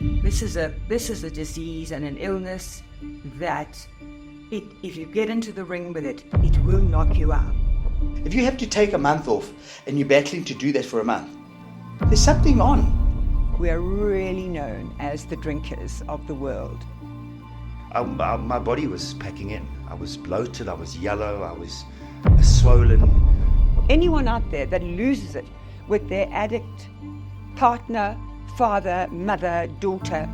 This is a disease and an illness that if you get into the ring with it, it will knock you out. If you have to take a month off and you're battling to do that for a month, there's something on. We are really known as the drinkers of the world. My body was packing in. I was bloated, I was yellow, I was swollen. Anyone out there that loses it with their addict partner, father, mother, daughter,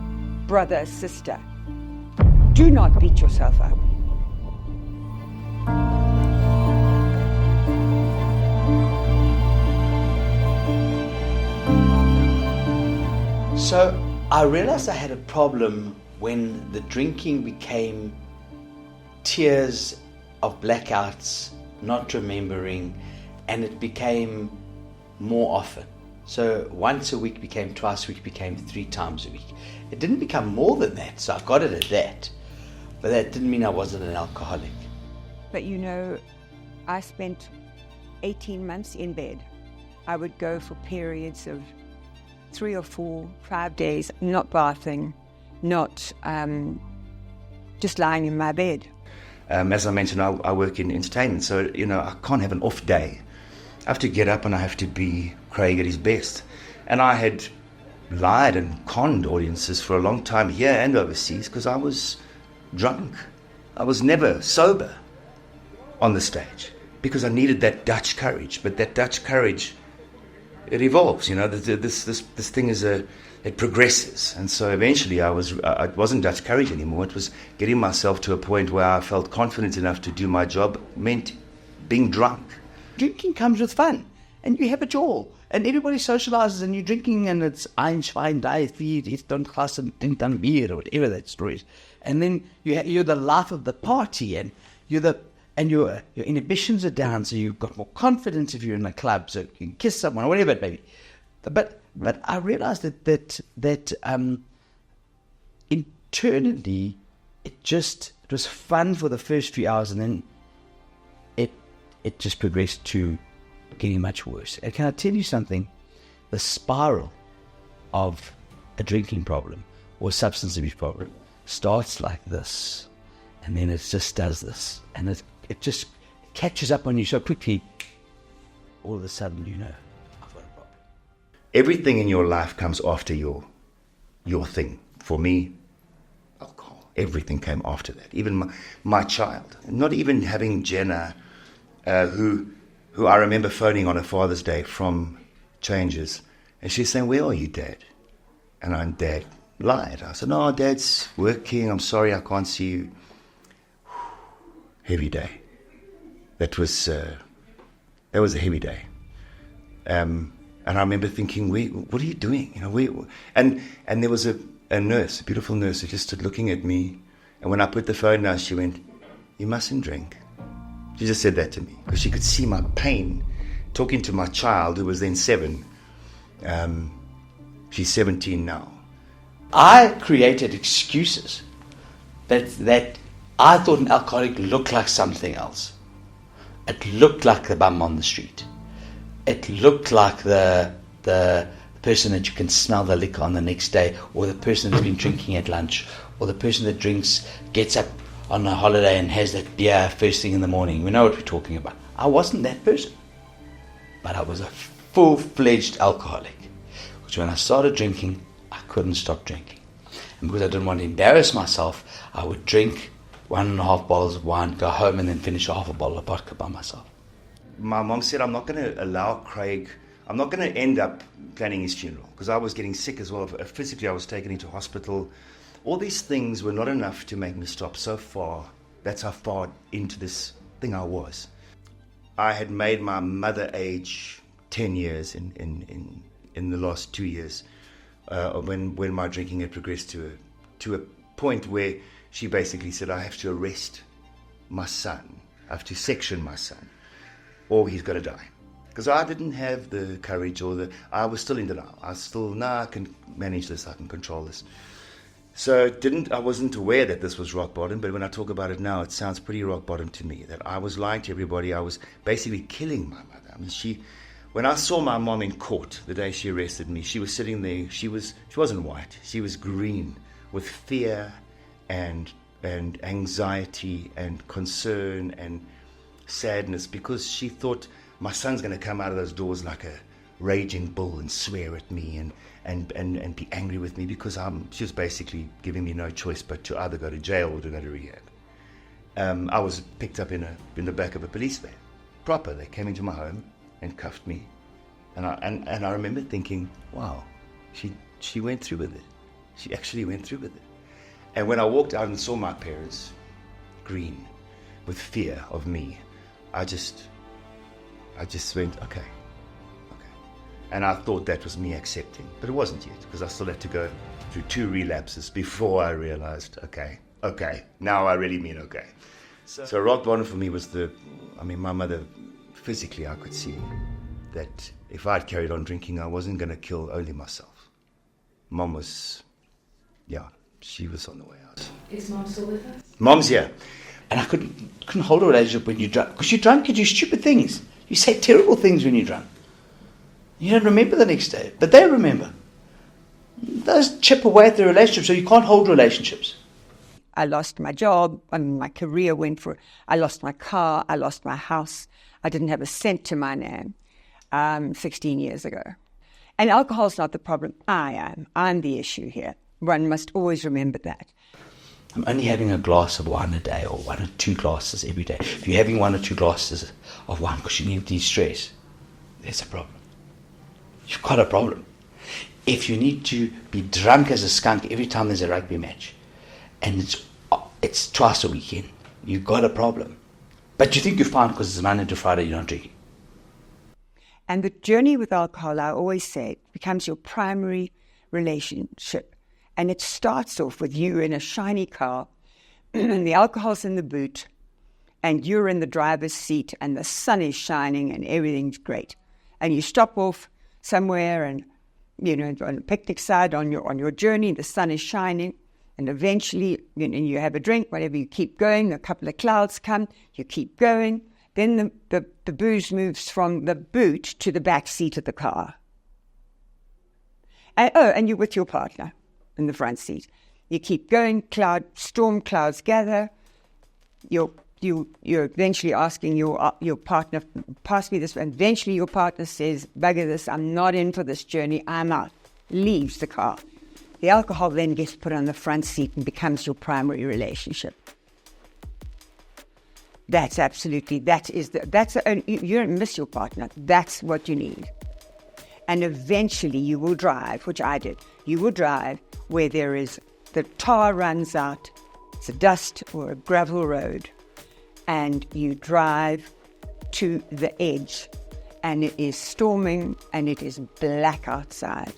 brother, sister, do not beat yourself up. So I realized I had a problem when the drinking became tears of blackouts, not remembering, and it became more often. So once a week became twice a week, became 3 times a week. It didn't become more than that, so I got it at that. But that didn't mean I wasn't an alcoholic. But you know, I spent 18 months in bed. I would go for periods of 3 or 4, 5 days, not bathing, not just lying in my bed. As I mentioned, I work in entertainment, so I can't have an off day. I have to get up and I have to be Craig at his best. And I had lied and conned audiences for a long time here and overseas because I was drunk. I was never sober on the stage because I needed that Dutch courage. But that Dutch courage, it evolves. This thing it progresses. And so eventually it wasn't Dutch courage anymore. It was getting myself to a point where I felt confident enough to do my job, meant being drunk. Drinking comes with fun, and you have it all. And everybody socializes, and you're drinking, and it's ein, Schwein, drei, vier, it's don't glass and drink dan beer, or whatever that story is. And then you're the life of the party, and your inhibitions are down, so you've got more confidence if you're in a club, so you can kiss someone or whatever it may be. But I realized that internally it was fun for the first few hours, and then it just progressed to getting much worse. And can I tell you something? The spiral of a drinking problem or substance abuse problem starts like this, and then it just does this, and it just catches up on you so quickly, all of a sudden I've got a problem. Everything in your life comes after your thing. For me, alcohol. Everything came after that. Even my child. Not even having Jenna, who I remember phoning on her Father's Day from Changes, and she's saying, "Where are you, Dad?" And Dad lied. I said, "No, Dad's working. I'm sorry, I can't see you." Heavy day. That was a heavy day. And I remember thinking, "What are you doing?" And there was a nurse, a beautiful nurse, who just stood looking at me. And when I put the phone down, she went, "You mustn't drink." She just said that to me because she could see my pain talking to my child, who was then 7. She's 17 now. I created excuses that I thought an alcoholic looked like something else. It looked like the bum on the street. It looked like the person that you can smell the liquor on the next day, or the person that's been drinking at lunch, or the person that gets up on a holiday and has that beer first thing in the morning. We know what we're talking about. I wasn't that person, but I was a full-fledged alcoholic. Because when I started drinking, I couldn't stop drinking. And because I didn't want to embarrass myself, I would drink 1.5 bottles of wine, go home, and then finish half a bottle of vodka by myself. My mom said, "I'm not going to allow Craig, I'm not going to end up planning his funeral," because I was getting sick as well. Physically, I was taken into hospital. All these things were not enough to make me stop so far. That's how far into this thing I was. I had made my mother age 10 years in the last 2 years, when my drinking had progressed to a point where she basically said, "I have to arrest my son. I have to section my son, or he's going to die." Because I didn't have the courage I was still in denial. I can manage this, I can control this. So I wasn't aware that this was rock bottom, but when I talk about it now, it sounds pretty rock bottom to me, that I was lying to everybody. I was basically killing my mother. I mean, she When I saw my mom in court the day she arrested me, she was sitting there. She wasn't white. She was green with fear and anxiety and concern and sadness, because she thought my son's going to come out of those doors like a raging bull and swear at me and be angry with me, because she was basically giving me no choice but to either go to jail or to go to rehab. I was picked up in the back of a police van. Proper. They came into my home and cuffed me. And I remember thinking, wow, she went through with it. She actually went through with it. And when I walked out and saw my parents green with fear of me, I just went, okay. And I thought that was me accepting, but it wasn't yet, because I still had to go through 2 relapses before I realized, okay, now I really mean okay. So rock bottom for me was my mother, physically I could see that if I'd carried on drinking, I wasn't going to kill only myself. Mom was, she was on the way out. Is Mom still with us? Mom's here. And I couldn't hold a relationship when you're drunk. Because you're drunk, you do stupid things. You say terrible things when you're drunk. You don't remember the next day, but they remember. Those chip away at the relationship, so you can't hold relationships. I lost my job, my career went for, I lost my car, I lost my house. I didn't have a cent to my name 16 years ago. And alcohol's not the problem. I'm the issue here. One must always remember that. I'm only having a glass of wine a day, or 1 or 2 glasses every day. If you're having 1 or 2 glasses of wine because you need de-stress, there's a problem. You've got a problem. If you need to be drunk as a skunk every time there's a rugby match, and it's twice a weekend, you've got a problem. But you think you're fine because it's Monday to Friday, you're not drinking. And the journey with alcohol, I always say, becomes your primary relationship. And it starts off with you in a shiny car, and the alcohol's in the boot, and you're in the driver's seat, and the sun is shining, and everything's great. And you stop off somewhere, and on a picnic side on your journey, the sun is shining, and eventually you have a drink, whatever. You keep going. A couple of clouds come. You keep going. Then the booze moves from the boot to the back seat of the car. And you're with your partner in the front seat. You keep going, storm clouds gather. You're eventually asking your partner, pass me this, and eventually your partner says, bugger this, I'm not in for this journey, I'm out. Leaves the car. The alcohol then gets put on the front seat and becomes your primary relationship. You don't miss your partner. That's what you need. And eventually you will drive, which I did. You will drive where the tar runs out, it's a dust or a gravel road, and you drive to the edge, and it is storming and it is black outside,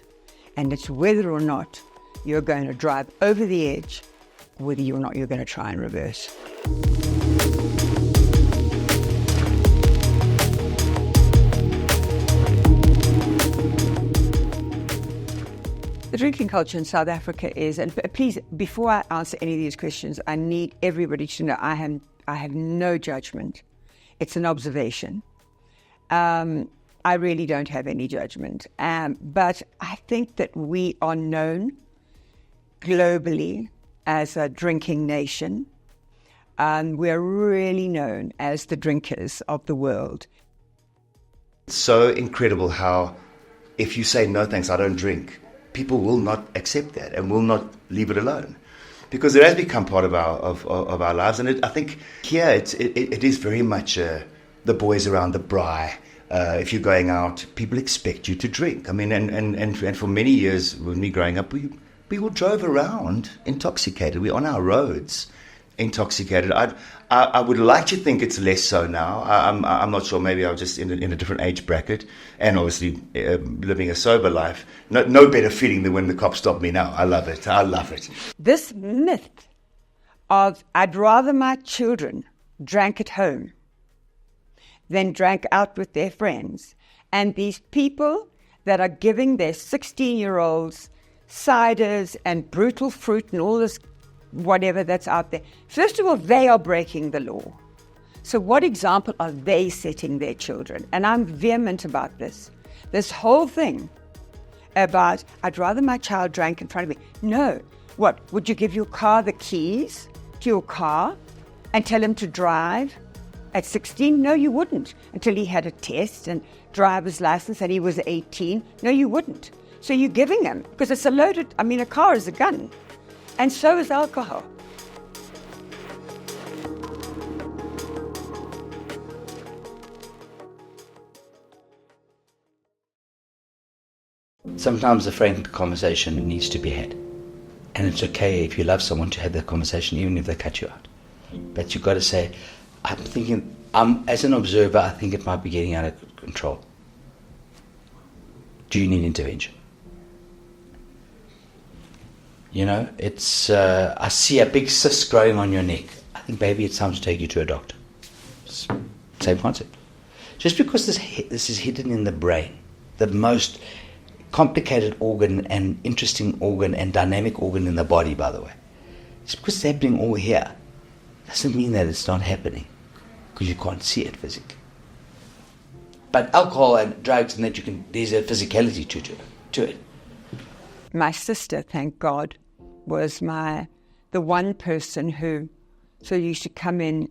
and it's whether or not you're going to drive over the edge, whether or not you're going to try and reverse. The drinking culture in South Africa is, and please, before I answer any of these questions, I need everybody to know I have no judgment. It's an observation. I really don't have any judgment. But I think that we are known globally as a drinking nation. We're really known as the drinkers of the world. It's so incredible how if you say, no thanks, I don't drink, people will not accept that and will not leave it alone, because it has become part of our lives. And I think here it is very much the boys around the braai. If you're going out, people expect you to drink. I mean, and for many years when we were growing up, we all drove around intoxicated. We're on our roads intoxicated. I would like to think it's less so now. I'm not sure. Maybe I was just in a different age bracket, and obviously living a sober life. No better feeling than when the cops stop me now. I love it. This myth of I'd rather my children drank at home than drank out with their friends, and these people that are giving their 16-year-olds ciders and brutal fruit and all this whatever that's out there. First of all, they are breaking the law. So what example are they setting their children? And I'm vehement about this. This whole thing about, I'd rather my child drank in front of me. No. What, would you give your car the keys to your car and tell him to drive at 16? No, you wouldn't, until he had a test and driver's license and he was 18. No, you wouldn't. So you're giving him, because it's a car is a gun. And so is alcohol. Sometimes a frank conversation needs to be had. And it's okay if you love someone to have that conversation, even if they cut you out. But you've got to say, as an observer, I think it might be getting out of control. Do you need intervention? You know, I see a big cyst growing on your neck. I think, baby, it's time to take you to a doctor. Same concept. Just because this is hidden in the brain, the most complicated organ and interesting organ and dynamic organ in the body, by the way. Just because it's happening all here doesn't mean that it's not happening, because you can't see it physically. But alcohol and drugs, and there's a physicality to it. My sister, thank God, was the one person who used to come in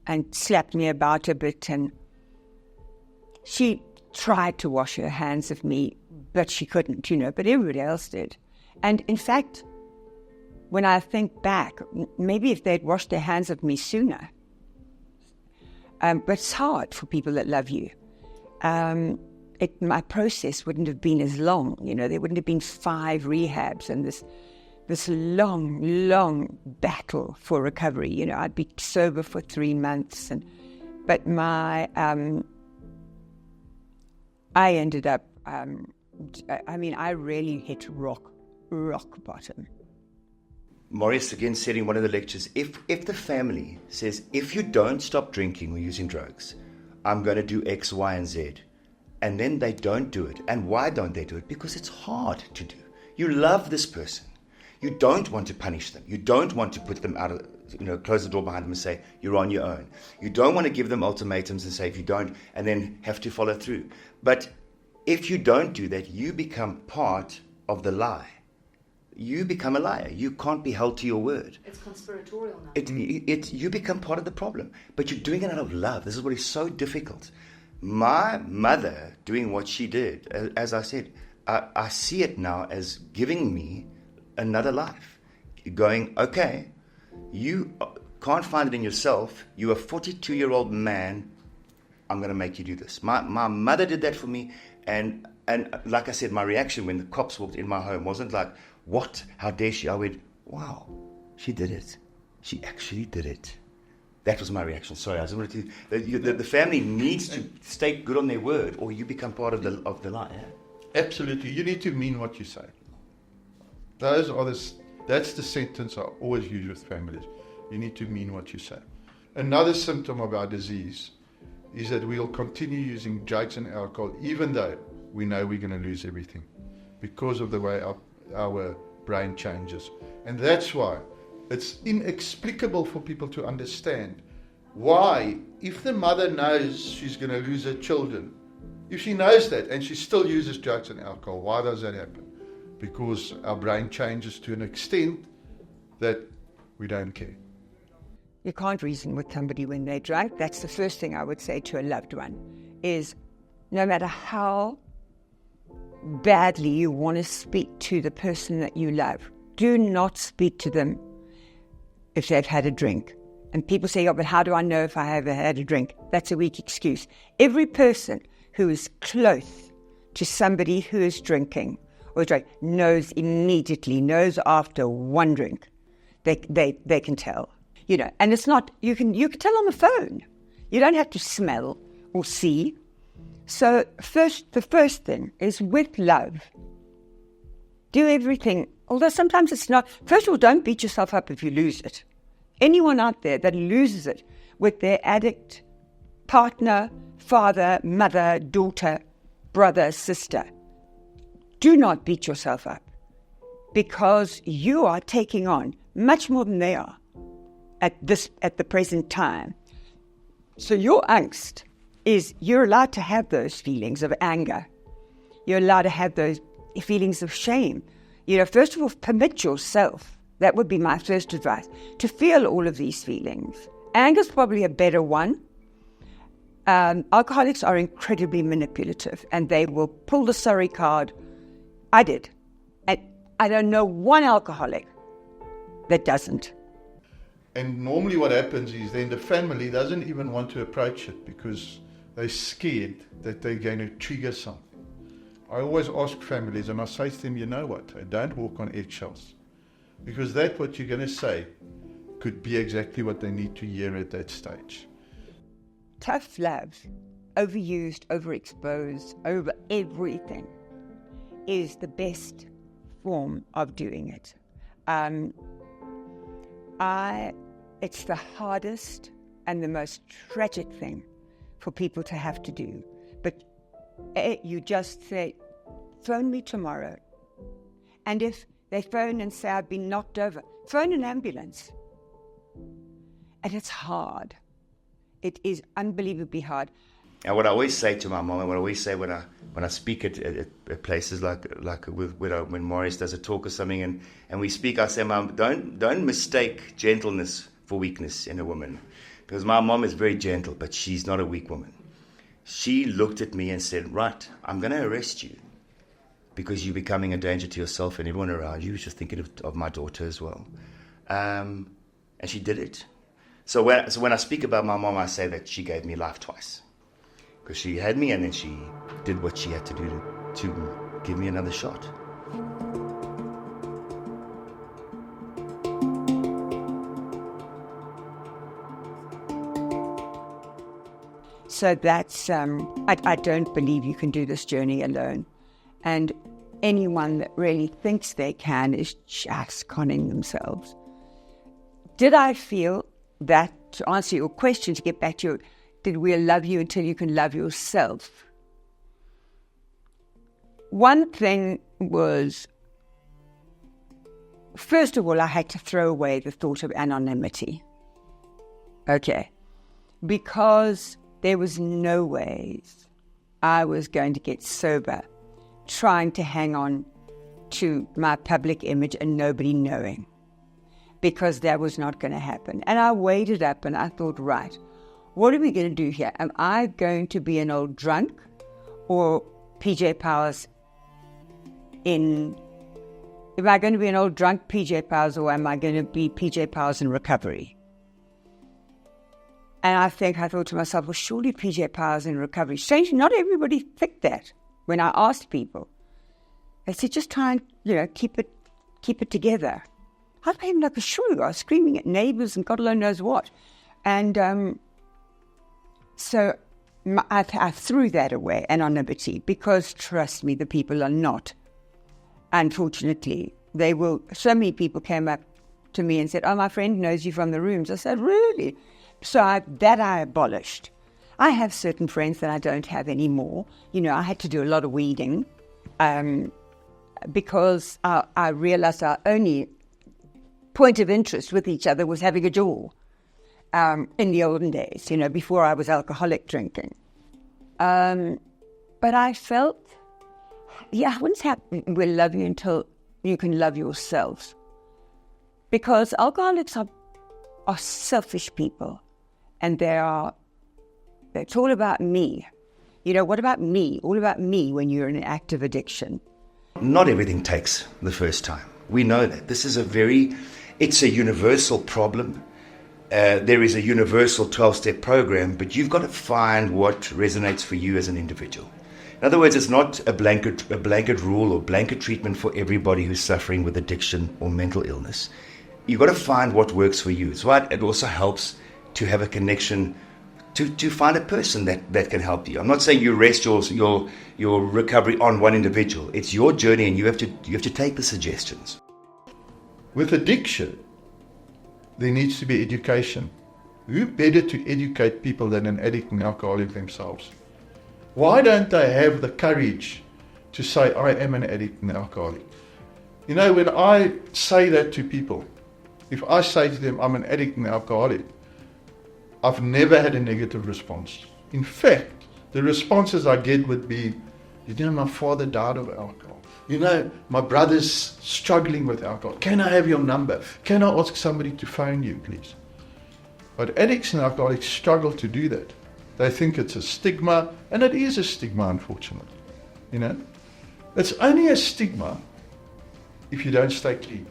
and slap me about a bit, and she tried to wash her hands of me, but she couldn't, but everybody else did. And in fact, when I think back, maybe if they'd washed their hands of me sooner, but it's hard for people that love you. My process wouldn't have been as long, there wouldn't have been 5 rehabs and this long battle for recovery. I'd be sober for 3 months, but I ended up, I really hit rock bottom. Marius again said in one of the lectures, if the family says, if you don't stop drinking or using drugs, I'm going to do X, Y, and Z, and then they don't do it. And why don't they do it? Because it's hard to do. You love this person. You don't want to punish them. You don't want to put them out of, close the door behind them and say, you're on your own. You don't want to give them ultimatums and say, if you don't, and then have to follow through. But if you don't do that, you become part of the lie. You become a liar. You can't be held to your word. It's conspiratorial now. You become part of the problem. But you're doing it out of love. This is what is so difficult. My mother doing what she did, as I said, I see it now as giving me another life. Going, okay, you can't find it in yourself. You're a 42-year-old man. I'm going to make you do this. My mother did that for me. And like I said, my reaction when the cops walked in my home wasn't like, what? How dare she? I went, wow, she did it. She actually did it. That was my reaction. Sorry, I just wanted to... The family needs to stay good on their word, or you become part of the lie. Yeah? Absolutely. You need to mean what you say. That's the sentence I always use with families. You need to mean what you say. Another symptom of our disease is that we'll continue using drugs and alcohol even though we know we're going to lose everything because of the way our brain changes. And that's why it's inexplicable for people to understand why, if the mother knows she's going to lose her children, if she knows that and she still uses drugs and alcohol, why does that happen? Because our brain changes to an extent that we don't care. You can't reason with somebody when they're drunk. That's the first thing I would say to a loved one, is no matter how badly you want to speak to the person that you love, do not speak to them if they've had a drink. And people say, oh, but how do I know if I have had a drink? That's a weak excuse. Every person who is close to somebody who is drinking or drunk knows immediately, knows after one drink. They can tell. And it's not, you can tell on the phone. You don't have to smell or see. So the first thing is with love. Do everything, although sometimes it's not. First of all, don't beat yourself up if you lose it. Anyone out there that loses it with their addict partner, father, mother, daughter, brother, sister, do not beat yourself up, because you are taking on much more than they are at the present time. So your angst is, you're allowed to have those feelings of anger, You're allowed to have those feelings of shame. First of all, permit yourself. That would be my first advice, to feel all of these feelings. Anger's probably a better one. Alcoholics are incredibly manipulative, and they will pull the sorry card. I did. And I don't know one alcoholic that doesn't. And normally what happens is then the family doesn't even want to approach it because they're scared that they're going to trigger something. I always ask families, and I say to them, you know what, don't walk on eggshells. Because that what you're going to say could be exactly what they need to hear at that stage. Tough love, overused, overexposed, over everything, is the best form of doing it. It's the hardest and the most tragic thing for people to have to do. But you just say, phone me tomorrow. And if they phone and say, I've been knocked over, phone an ambulance. And it's hard. It is unbelievably hard. And what I always say to my mom, and what I always say when I speak at places like when Marius does a talk or something, and we speak, I say, Mom, don't mistake gentleness for weakness in a woman, because my mom is very gentle, but she's not a weak woman. She looked at me and said, right, I'm going to arrest you because you're becoming a danger to yourself and everyone around you. Just thinking of my daughter as well, and she did it. So when I speak about my mom, I say that she gave me life twice. Because she had me and then she did what she had to do to give me another shot. So that's, I don't believe you can do this journey alone. And anyone that really thinks they can is just conning themselves. Did I feel that, to answer your question, to get back to your, did we love you until you can love yourself? One thing was, first of all, I had to throw away the thought of anonymity. Okay. Because there was no ways I was going to get sober trying to hang on to my public image and nobody knowing. Because that was not going to happen. And I weighed it up and I thought, right, what are we going to do here? Am I going to be an old drunk or PJ Powers am I going to be an old drunk PJ Powers, or am I going to be PJ Powers in recovery? And I thought to myself, well, surely PJ Powers in recovery. Strangely, not everybody picked that when I asked people. They said, just try and, keep it together. I became like a shrew. I was screaming at neighbours and God alone knows what. And so I threw that away, anonymity, because trust me, the people are not. Unfortunately, so many people came up to me and said, oh, my friend knows you from the rooms. I said, really? So I abolished. I have certain friends that I don't have anymore. I had to do a lot of weeding because I realized our only point of interest with each other was having a jaw in the olden days, before I was alcoholic drinking. But I felt, I wouldn't say we'll love you until you can love yourself. Because alcoholics are selfish people. And it's all about me. What about me? All about me when you're in an active addiction. Not everything takes the first time. We know that. This is it's a universal problem. There is a universal 12-step program, but you've got to find what resonates for you as an individual. In other words, it's not a blanket rule or blanket treatment for everybody who's suffering with addiction or mental illness. You've got to find what works for you. So it also helps to have a connection, to find a person that can help you. I'm not saying you rest your recovery on one individual. It's your journey, and you have to take the suggestions. With addiction, there needs to be education. Who better to educate people than an addict and alcoholic themselves? Why don't they have the courage to say, I am an addict and alcoholic? When I say that to people, if I say to them, I'm an addict and alcoholic, I've never had a negative response. In fact, the responses I get would be, You know, my father died of alcohol. You know, my brother's struggling with alcohol. Can I have your number? Can I ask somebody to phone you, please? But addicts and alcoholics struggle to do that. They think it's a stigma, and it is a stigma, unfortunately. You know, it's only a stigma if you don't stay clean.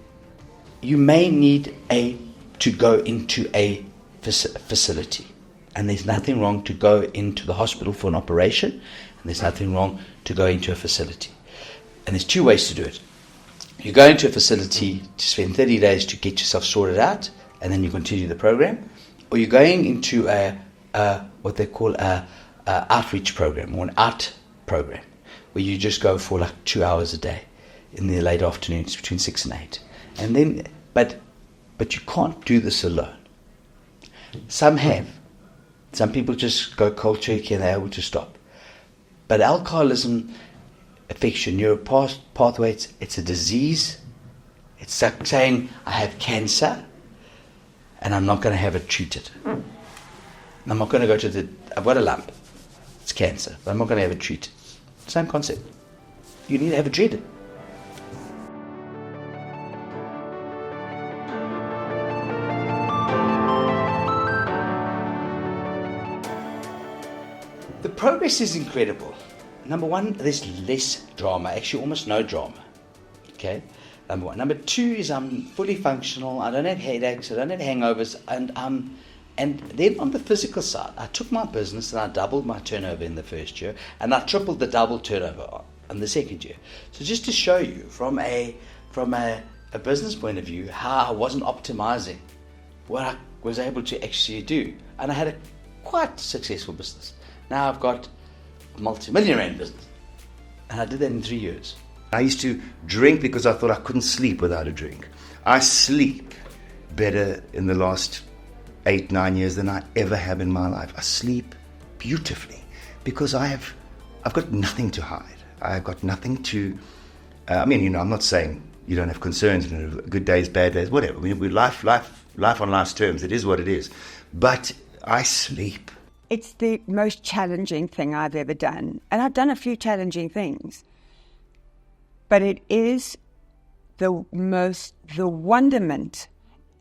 You may need to go into a facility, and there's nothing wrong to go into the hospital for an operation, and there's nothing wrong to go into a facility. And there's two ways to do it. You go into a facility to spend 30 days to get yourself sorted out, and then you continue the program, or you're going into what they call a outreach program, or an out program, where you just go for like 2 hours a day in the late afternoons between 6 and 8. And then, but you can't do this alone. Some have. Some people just go cold turkey and they're able to stop. But alcoholism affects your neural pathways. It's a disease. It's like saying, I have cancer and I'm not going to have it treated. I'm not going to go I've got a lump. It's cancer, but I'm not going to have it treated. Same concept. You need to have it treated. The progress is incredible. Number one, there's less drama, actually almost no drama. Okay, number one. Number two is I'm fully functional. I don't have headaches. I don't have hangovers. And then on the physical side, I took my business and I doubled my turnover in the first year, and I tripled the double turnover in the second year. So just to show you from a business point of view how I wasn't optimizing what I was able to actually do, and I had a quite successful business. Now I've got a multi-million rand business, and I did that in 3 years. I used to drink because I thought I couldn't sleep without a drink. I sleep better in the last 8-9 years than I ever have in my life. I sleep beautifully because I've got nothing to hide. I've got nothing to. I'm not saying you don't have concerns, good days, bad days, whatever. We life on life's terms. It is what it is. But I sleep. It's the most challenging thing I've ever done. And I've done a few challenging things. But it is the wonderment,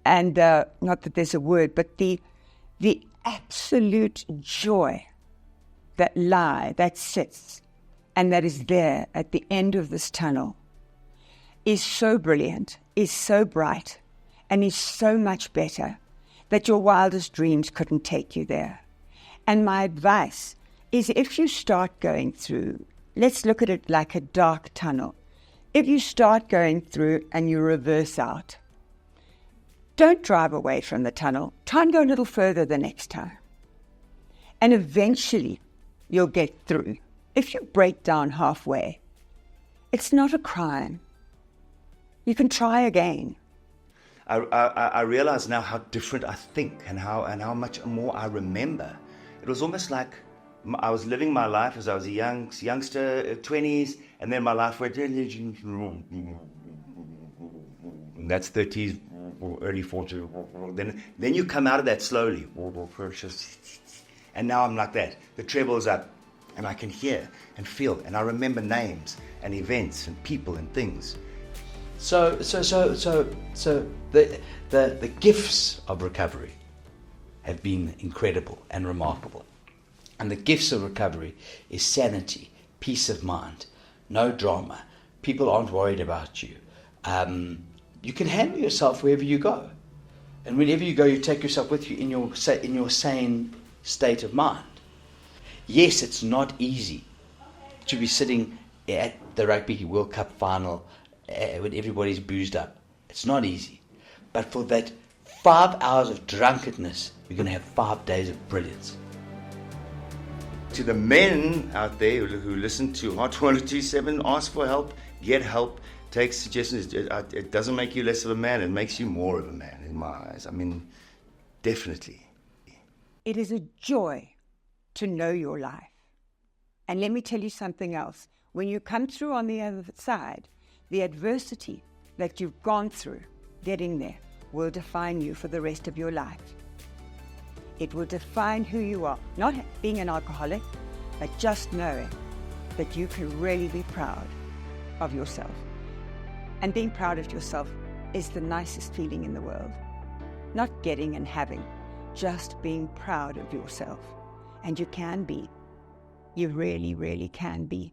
and not that there's a word, but the absolute joy that sits and that is there at the end of this tunnel is so brilliant, is so bright, and is so much better that your wildest dreams couldn't take you there. And my advice is, if you start going through, let's look at it like a dark tunnel. If you start going through and you reverse out, don't drive away from the tunnel. Try and go a little further the next time. And eventually you'll get through. If you break down halfway, it's not a crime. You can try again. I realize now how different I think and how much more I remember. It was almost like I was living my life as I was a youngster, 20s, and then my life went, and that's 30s, early 40s. Then you come out of that slowly. And now I'm like that. The treble's up, and I can hear and feel, and I remember names and events and people and things. So the gifts of recovery have been incredible and remarkable. And the gifts of recovery is sanity, peace of mind, no drama. People aren't worried about you. You can handle yourself wherever you go. And whenever you go, you take yourself with you in your sane state of mind. Yes, it's not easy to be sitting at the Rugby World Cup final when everybody's boozed up. It's not easy. But for that 5 hours of drunkenness, you're going to have 5 days of brilliance. To the men out there who listen to Hot 1027, ask for help, get help, take suggestions. It doesn't make you less of a man, it makes you more of a man in my eyes. I mean, definitely. It is a joy to know your life. And let me tell you something else. When you come through on the other side, the adversity that you've gone through getting there will define you for the rest of your life. It will define who you are. Not being an alcoholic, but just knowing that you can really be proud of yourself. And being proud of yourself is the nicest feeling in the world. Not getting and having, just being proud of yourself. And you can be. You really, really can be.